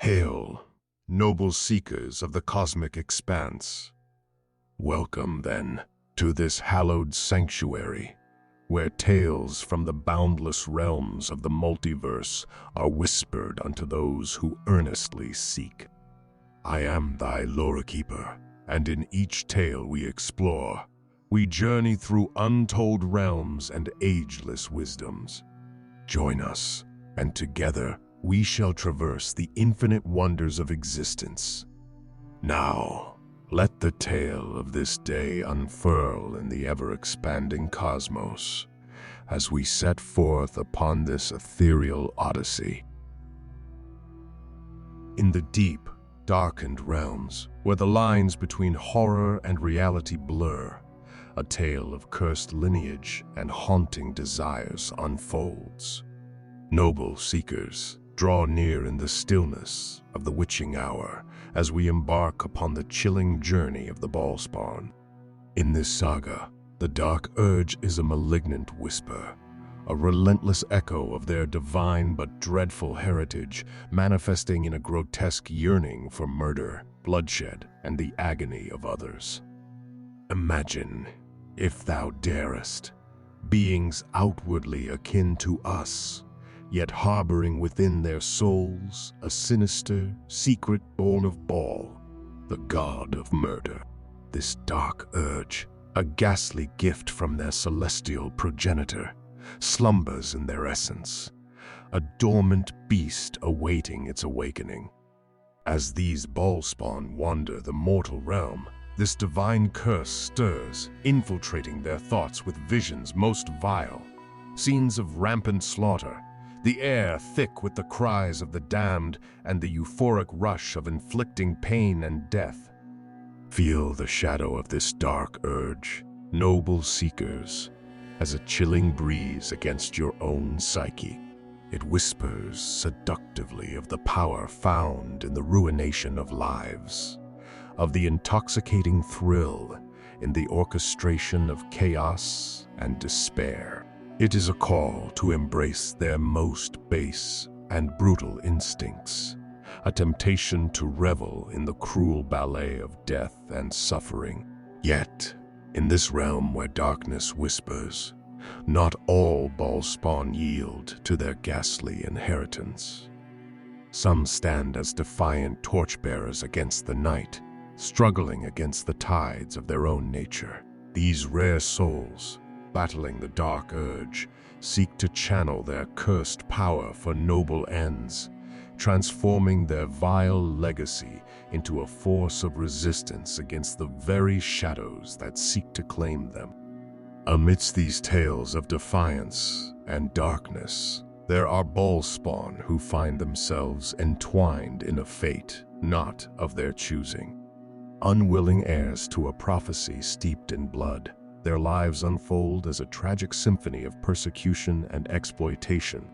Hail, noble seekers of the cosmic expanse. Welcome, then, to this hallowed sanctuary, where tales from the boundless realms of the multiverse are whispered unto those who earnestly seek. I am thy Lorekeeper, and in each tale we explore, we journey through untold realms and ageless wisdoms. Join us, and together we shall traverse the infinite wonders of existence. Now, let the tale of this day unfurl in the ever-expanding cosmos as we set forth upon this ethereal odyssey. In the deep, darkened realms, where the lines between horror and reality blur, a tale of cursed lineage and haunting desires unfolds. Noble seekers, draw near in the stillness of the witching hour as we embark upon the chilling journey of the Bhaalspawn. In this saga, the dark urge is a malignant whisper, a relentless echo of their divine but dreadful heritage, manifesting in a grotesque yearning for murder, bloodshed, and the agony of others. Imagine, if thou darest, beings outwardly akin to us, yet harboring within their souls a sinister, secret born of Bhaal, the god of murder. This dark urge, a ghastly gift from their celestial progenitor, slumbers in their essence, a dormant beast awaiting its awakening. As these Bhaalspawn wander the mortal realm, this divine curse stirs, infiltrating their thoughts with visions most vile, scenes of rampant slaughter, the air thick with the cries of the damned and the euphoric rush of inflicting pain and death. Feel the shadow of this dark urge, noble seekers, as a chilling breeze against your own psyche. It whispers seductively of the power found in the ruination of lives, of the intoxicating thrill in the orchestration of chaos and despair. It is a call to embrace their most base and brutal instincts, a temptation to revel in the cruel ballet of death and suffering. Yet, in this realm where darkness whispers, not all Bhaalspawn yield to their ghastly inheritance. Some stand as defiant torchbearers against the night, struggling against the tides of their own nature. These rare souls, battling the dark urge, seek to channel their cursed power for noble ends, transforming their vile legacy into a force of resistance against the very shadows that seek to claim them. Amidst these tales of defiance and darkness, there are Bhaalspawn who find themselves entwined in a fate not of their choosing. Unwilling heirs to a prophecy steeped in blood, their lives unfold as a tragic symphony of persecution and exploitation.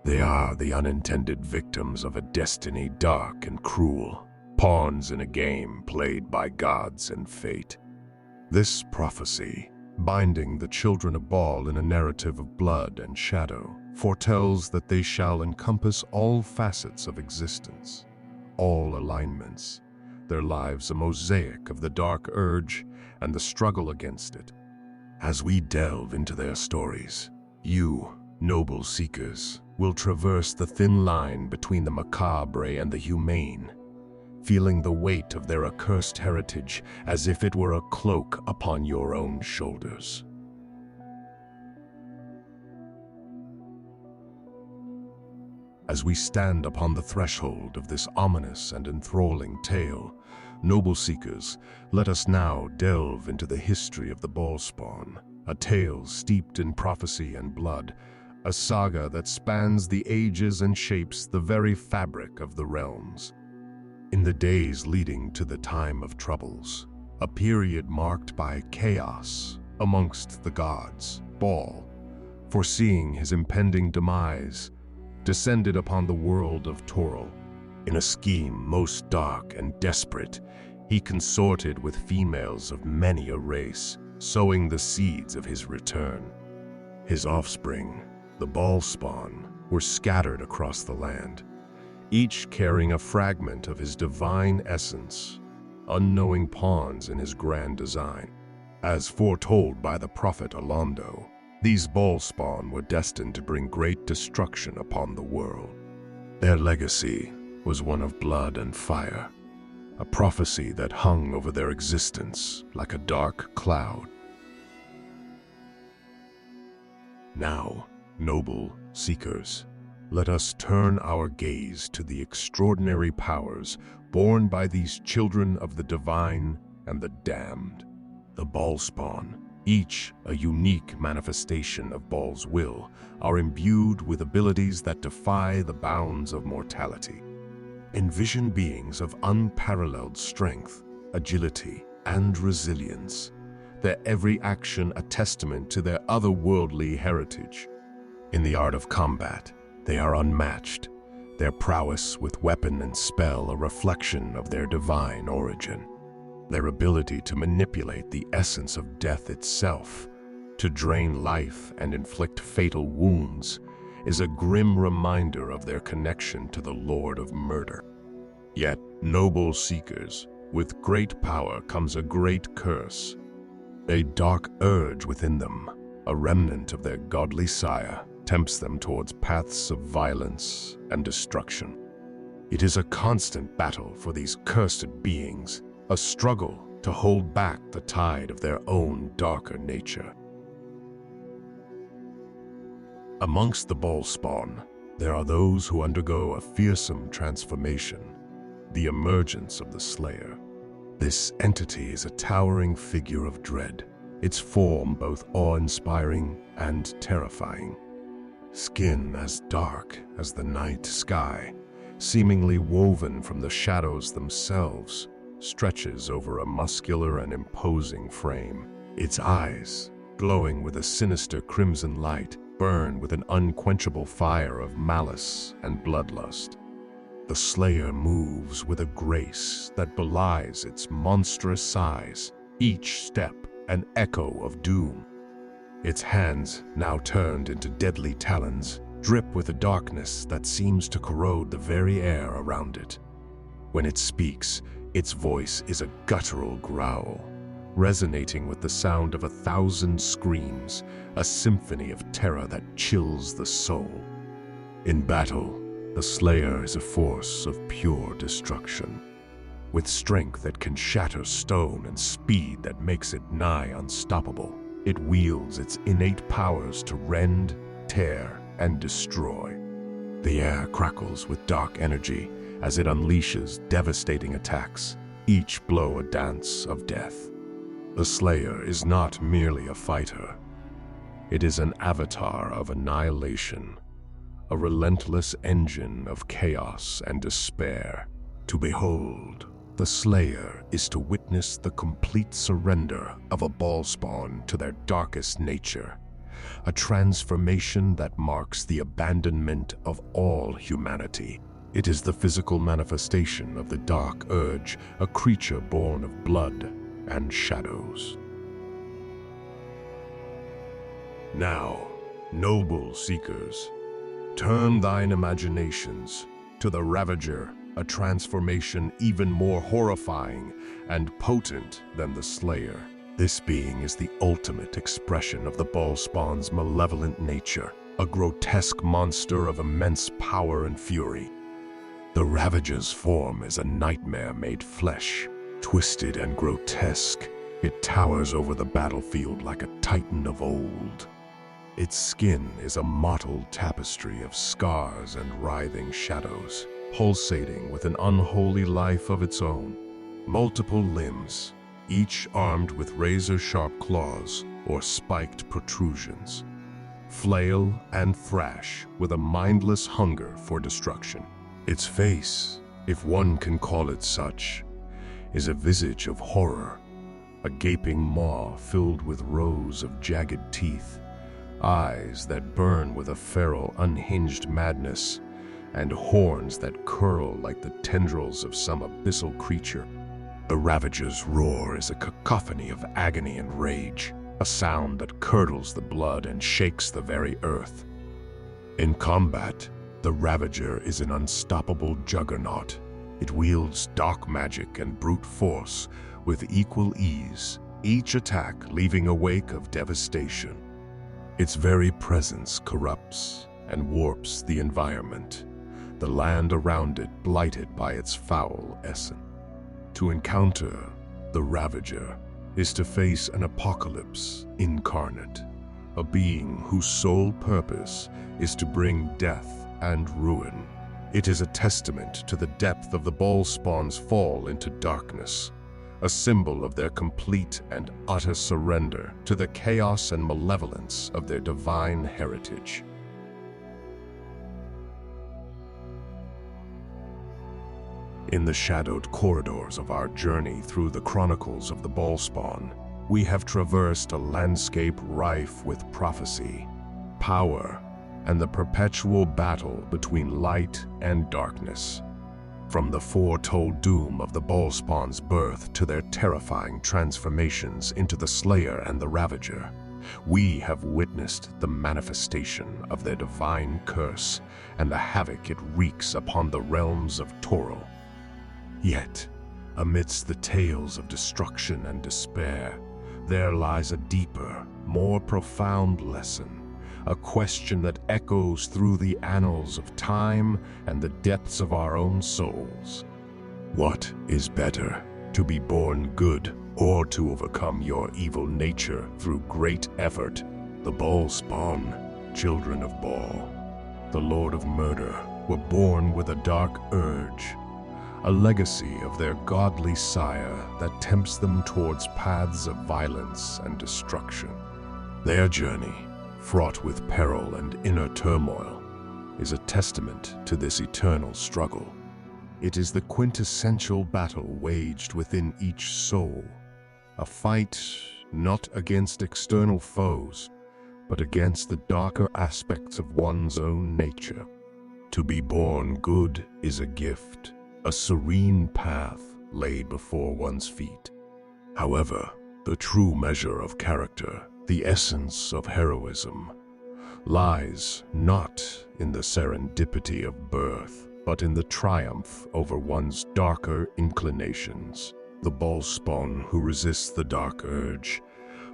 They are the unintended victims of a destiny dark and cruel, pawns in a game played by gods and fate. This prophecy, binding the children of Bhaal in a narrative of blood and shadow, foretells that they shall encompass all facets of existence, all alignments, their lives a mosaic of the dark urge and the struggle against it. As we delve into their stories, you, noble seekers, will traverse the thin line between the macabre and the humane, feeling the weight of their accursed heritage as if it were a cloak upon your own shoulders. As we stand upon the threshold of this ominous and enthralling tale, noble seekers, let us now delve into the history of the Bhaalspawn, a tale steeped in prophecy and blood, a saga that spans the ages and shapes the very fabric of the realms. In the days leading to the time of troubles, a period marked by chaos amongst the gods, Bhaal, foreseeing his impending demise, descended upon the world of Toril. In a scheme most dark and desperate, he consorted with females of many a race, sowing the seeds of his return. His offspring, the Bhaalspawn, were scattered across the land, each carrying a fragment of his divine essence, unknowing pawns in his grand design. As foretold by the prophet Alondo, these Bhaalspawn were destined to bring great destruction upon the world. Their legacy was one of blood and fire, a prophecy that hung over their existence like a dark cloud. Now, noble seekers, let us turn our gaze to the extraordinary powers born by these children of the divine and the damned. The Bhaalspawn, each a unique manifestation of Bhaal's will, are imbued with abilities that defy the bounds of mortality. Envision beings of unparalleled strength, agility, and resilience, their every action a testament to their otherworldly heritage. In the art of combat, they are unmatched, their prowess with weapon and spell a reflection of their divine origin. Their ability to manipulate the essence of death itself, to drain life and inflict fatal wounds, is a grim reminder of their connection to the Lord of Murder. Yet, noble seekers, with great power comes a great curse. A dark urge within them, a remnant of their godly sire, tempts them towards paths of violence and destruction. It is a constant battle for these cursed beings, a struggle to hold back the tide of their own darker nature. Amongst the Bhaalspawn, there are those who undergo a fearsome transformation, the emergence of the Slayer. This entity is a towering figure of dread, its form both awe-inspiring and terrifying. Skin as dark as the night sky, seemingly woven from the shadows themselves, stretches over a muscular and imposing frame. Its eyes, glowing with a sinister crimson light, burn with an unquenchable fire of malice and bloodlust. The Slayer moves with a grace that belies its monstrous size, each step an echo of doom. Its hands, now turned into deadly talons, drip with a darkness that seems to corrode the very air around it. When it speaks, its voice is a guttural growl, resonating with the sound of 1,000 screams, a symphony of terror that chills the soul. In battle, the Slayer is a force of pure destruction, with strength that can shatter stone and speed that makes it nigh unstoppable. It wields its innate powers to rend, tear, and destroy. The air crackles with dark energy as it unleashes devastating attacks, each blow a dance of death. The Slayer is not merely a fighter. It is an avatar of annihilation, a relentless engine of chaos and despair. To behold the Slayer is to witness the complete surrender of a Bhaalspawn to their darkest nature, a transformation that marks the abandonment of all humanity. It is the physical manifestation of the dark urge, a creature born of blood and shadows. Now, noble seekers, turn thine imaginations to the Ravager, a transformation even more horrifying and potent than the Slayer. This being is the ultimate expression of the Bhaalspawn's malevolent nature, a grotesque monster of immense power and fury. The Ravager's form is a nightmare made flesh. Twisted and grotesque, it towers over the battlefield like a titan of old. Its skin is a mottled tapestry of scars and writhing shadows, pulsating with an unholy life of its own. Multiple limbs, each armed with razor-sharp claws or spiked protrusions, flail and thrash with a mindless hunger for destruction. Its face, if one can call it such, is a visage of horror, a gaping maw filled with rows of jagged teeth, eyes that burn with a feral, unhinged madness, and horns that curl like the tendrils of some abyssal creature. The Ravager's roar is a cacophony of agony and rage, a sound that curdles the blood and shakes the very earth. In combat, The Ravager is an unstoppable juggernaut. It wields dark magic and brute force with equal ease, each attack leaving a wake of devastation. Its very presence corrupts and warps the environment, the land around it blighted by its foul essence. To encounter the Ravager is to face an apocalypse incarnate, a being whose sole purpose is to bring death and ruin. It is a testament to the depth of the Bhaalspawn's fall into darkness, a symbol of their complete and utter surrender to the chaos and malevolence of their divine heritage. In the shadowed corridors of our journey through the chronicles of the Bhaalspawn, we have traversed a landscape rife with prophecy, power, and the perpetual battle between light and darkness. From the foretold doom of the Bhaalspawn's birth to their terrifying transformations into the Slayer and the Ravager, we have witnessed the manifestation of their divine curse and the havoc it wreaks upon the realms of Toril. Yet, amidst the tales of destruction and despair, there lies a deeper, more profound lesson, a question that echoes through the annals of time and the depths of our own souls. What is better, to be born good or to overcome your evil nature through great effort? The Bhaalspawn, children of Bhaal, the Lord of Murder, were born with a dark urge, a legacy of their godly sire that tempts them towards paths of violence and destruction. Their journey, fraught with peril and inner turmoil, is a testament to this eternal struggle. It is the quintessential battle waged within each soul, a fight not against external foes, but against the darker aspects of one's own nature. To be born good is a gift, a serene path laid before one's feet. However, the true measure of character, the essence of heroism, lies not in the serendipity of birth, but in the triumph over one's darker inclinations. The Bhaalspawn who resist the dark urge,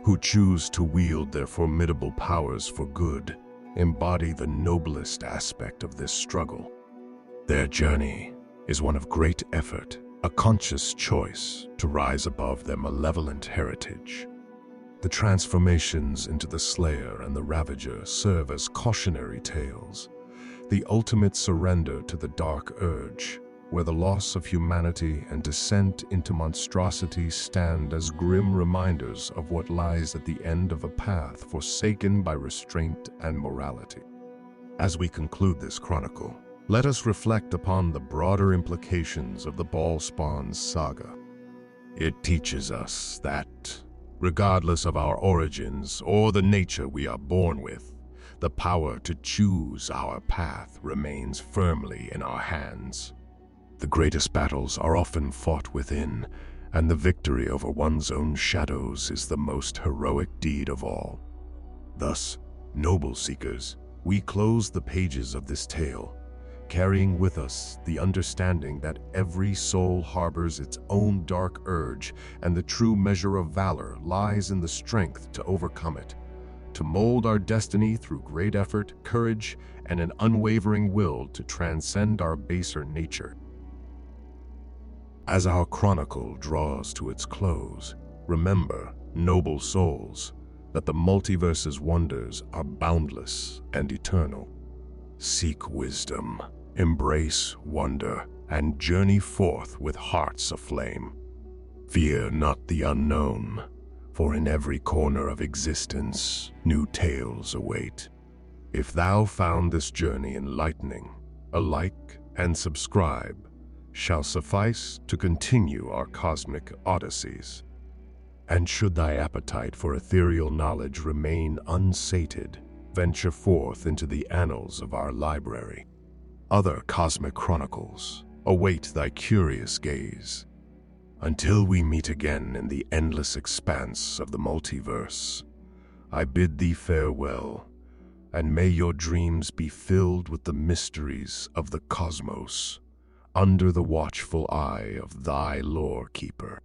who choose to wield their formidable powers for good, embody the noblest aspect of this struggle. Their journey is one of great effort, a conscious choice to rise above their malevolent heritage. The transformations into the Slayer and the Ravager serve as cautionary tales, the ultimate surrender to the dark urge, where the loss of humanity and descent into monstrosity stand as grim reminders of what lies at the end of a path forsaken by restraint and morality. As we conclude this chronicle, let us reflect upon the broader implications of the Bhaalspawn's saga. It teaches us that, regardless of our origins or the nature we are born with, the power to choose our path remains firmly in our hands. The greatest battles are often fought within, and the victory over one's own shadows is the most heroic deed of all. Thus, noble seekers, we close the pages of this tale, carrying with us the understanding that every soul harbors its own dark urge, and the true measure of valor lies in the strength to overcome it, to mold our destiny through great effort, courage, and an unwavering will to transcend our baser nature. As our chronicle draws to its close, remember, noble souls, that the multiverse's wonders are boundless and eternal. Seek wisdom, embrace wonder, and journey forth with hearts aflame. Fear not the unknown, for in every corner of existence, new tales await. If thou found this journey enlightening, a like and subscribe shall suffice to continue our cosmic odysseys. And should thy appetite for ethereal knowledge remain unsated, venture forth into the annals of our library. Other cosmic chronicles await thy curious gaze. Until we meet again in the endless expanse of the multiverse, I bid thee farewell, and may your dreams be filled with the mysteries of the cosmos, under the watchful eye of thy Lorekeeper.